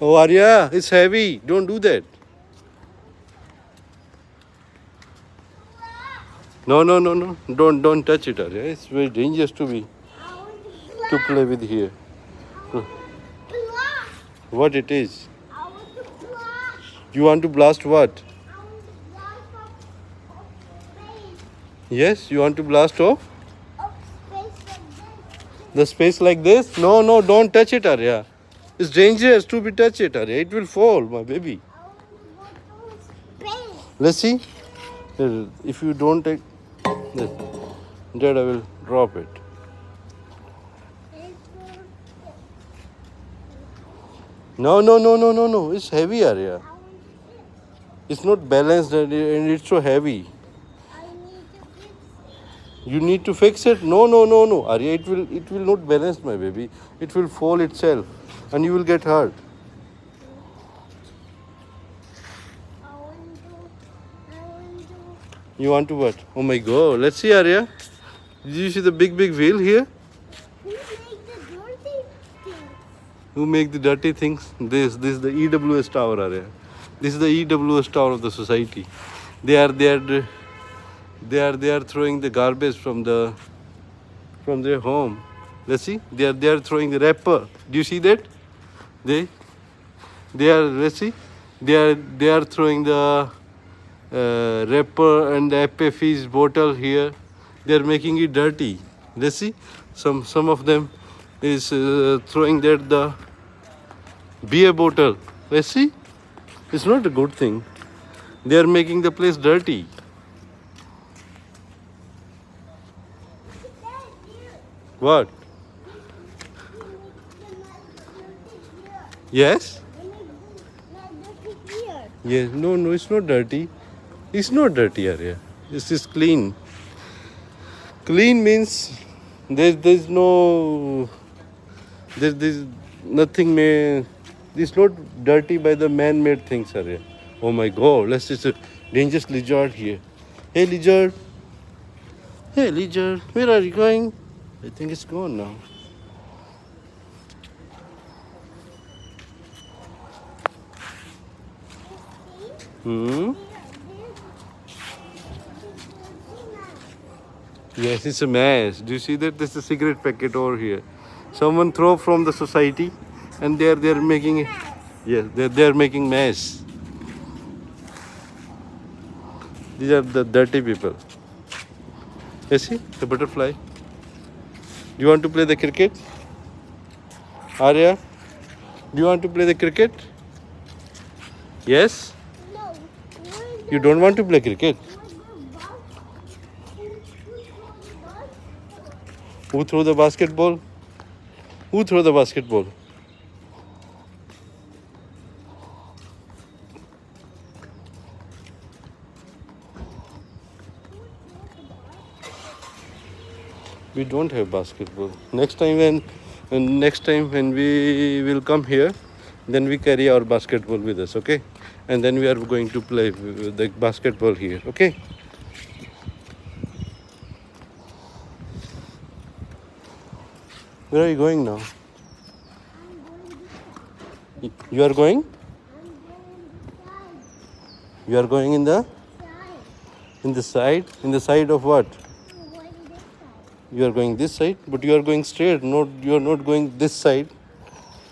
Oh, Arya, it's heavy. Don't do that. No, no, no, no. Don't touch it, Arya. It's very dangerous to play with here. What it is? You want to blast what? Yes, you want to blast off the space like this? No, no, don't touch it, Arya. It's dangerous to be touch it, Arya. It will fall, my baby. Let's see. If you don't take this, Dad, I will drop it. No, no, no, no, no, no. It's heavy, Arya. It's not balanced and it's so heavy. You need to fix it. No, no, no, no, Arya. It will not balance, my baby. It will fall itself, and you will get hurt. You want to what? Oh my God! Let's see, Arya. Did you see the big wheel here? Who make the dirty things? This is the EWS tower, Arya. This is the EWS tower of the society. They are throwing the garbage from their home. Let's see. They are throwing the wrapper. Do you see that? They are, let's see. They are throwing the wrapper and the FFE's bottle here. They are making it dirty. Let's see. Some of them is throwing that the beer bottle. Let's see. It's not a good thing. They are making the place dirty. What? Yes? Yes. No, no, it's not dirty. It's not dirty area. This is clean. Clean means there's no there's nothing made. It's not dirty by the man-made things area. Oh my God! Let's just a dangerous lizard here. Hey lizard. Hey lizard. Where are you going? I think it's gone now. Yes, it's a mess. Do you see that? There's a cigarette packet over here. Someone throw from the society, and they're making it. Yes, they're making mess. These are the dirty people. You see the butterfly. Do you want to play the cricket, Arya? Do you want to play the cricket? Yes. You don't want to play cricket. Who threw the basketball? Who threw the basketball? We don't have basketball. Next time when we will come here, then we carry our basketball with us, okay? And then we are going to play the basketball here, okay? Where are you going now? You are going? You are going in the side? In the side of what? You are going this side, but you are going straight. Not you are not going this side,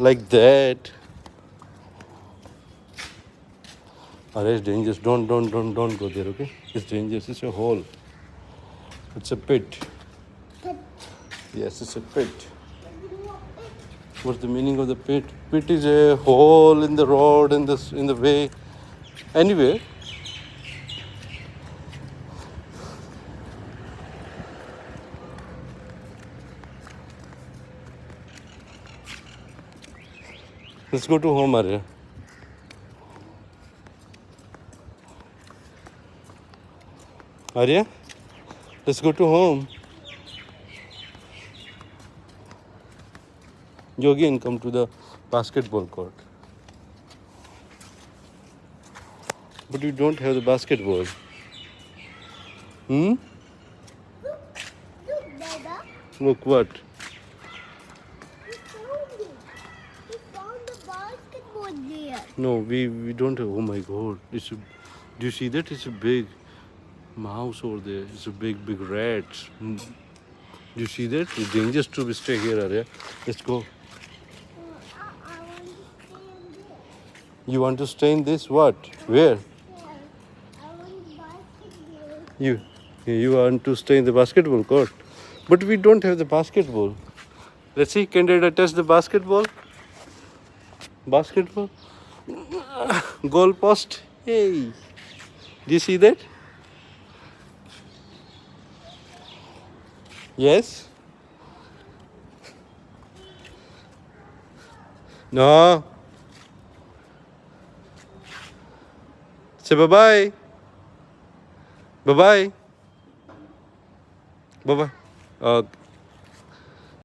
like that. It's dangerous. Don't go there. Okay, it's dangerous. It's a hole. It's a pit. Yes, it's a pit. What's the meaning of the pit? Pit is a hole in the road, in the way. Anyway. Let's go to home, Arya. Arya, let's go to home. You again come to the basketball court. But you don't have the basketball. Look, Dada. Look what? He found found the basketball there. No, we don't have. Oh my God! Do you see that? It's a big mouse over there. It's a big rat. Do you see that? It's dangerous to stay here, Arya. Let's go. I want to stay in there. You want to stay in this? What? Where? There. I want basketball. You want to stay in the basketball court, but we don't have the basketball. Let's see. Can Dada touch the basketball? Basketball. Goal post. Hey. Do you see that? Yes. No. Say bye bye. Bye bye. Bye bye.